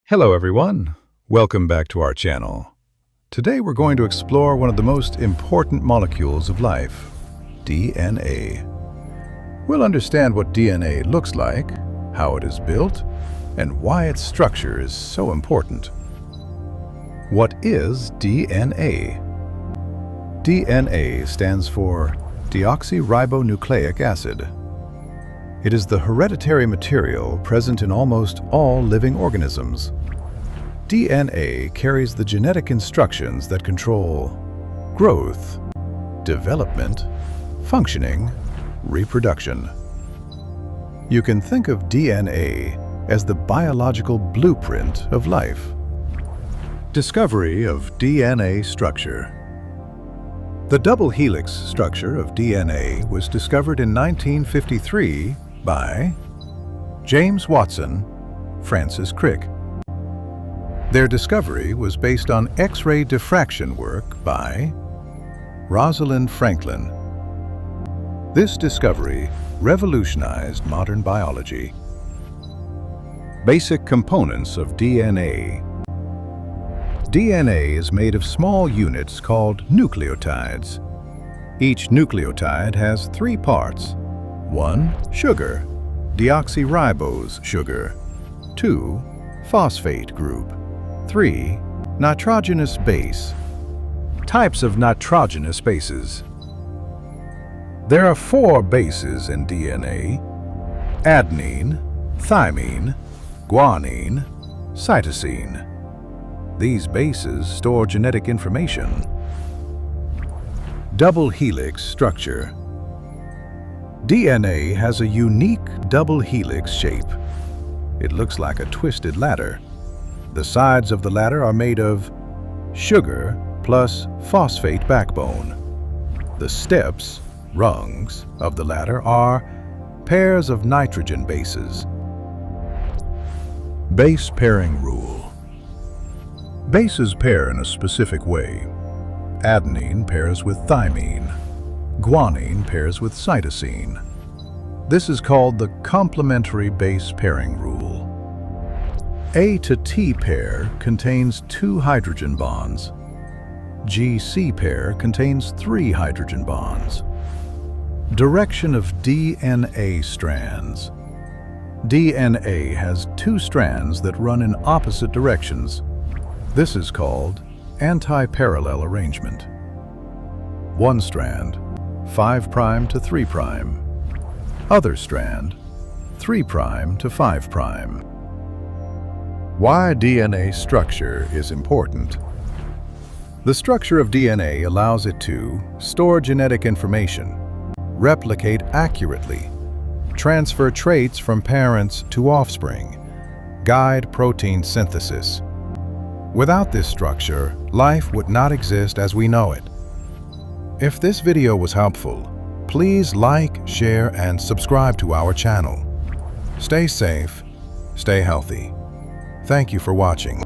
Hello everyone, welcome back to our channel. Today we're going to explore one of the most important molecules of life, DNA. We'll understand what DNA looks like, how it is built, and why its structure is so important. What is DNA? DNA stands for Deoxyribonucleic Acid. It is the hereditary material present in almost all living organisms. DNA carries the genetic instructions that control growth, development, functioning, reproduction. You can think of DNA as the biological blueprint of life. Discovery of DNA structure. The double helix structure of DNA was discovered in 1953 by James Watson, Francis Crick. Their discovery was based on X-ray diffraction work by Rosalind Franklin. This discovery revolutionized modern biology. Basic components of DNA. DNA is made of small units called nucleotides. Each nucleotide has three parts. 1. Sugar, deoxyribose sugar. 2. Phosphate group. 3. Nitrogenous base. Types of nitrogenous bases. There are 4 bases in DNA: adenine, thymine, guanine, cytosine. These bases store genetic information. Double helix structure. DNA has a unique double helix shape. It looks like a twisted ladder. The sides of the ladder are made of sugar plus phosphate backbone. The steps, rungs, of the ladder are pairs of nitrogen bases. Base pairing rule. Bases pair in a specific way. Adenine pairs with thymine. Guanine pairs with cytosine. This is called the complementary base pairing rule. A to T pair contains 2 hydrogen bonds. GC pair contains 3 hydrogen bonds. Direction of DNA strands. DNA has 2 strands that run in opposite directions. This is called antiparallel arrangement. One strand, 5' to 3'. Other strand, 3' to 5'. Why DNA structure is important. The structure of DNA allows it to store genetic information, replicate accurately, transfer traits from parents to offspring, guide protein synthesis. Without this structure, life would not exist as we know it. If this video was helpful, please like, share, and subscribe to our channel. Stay safe, stay healthy. Thank you for watching.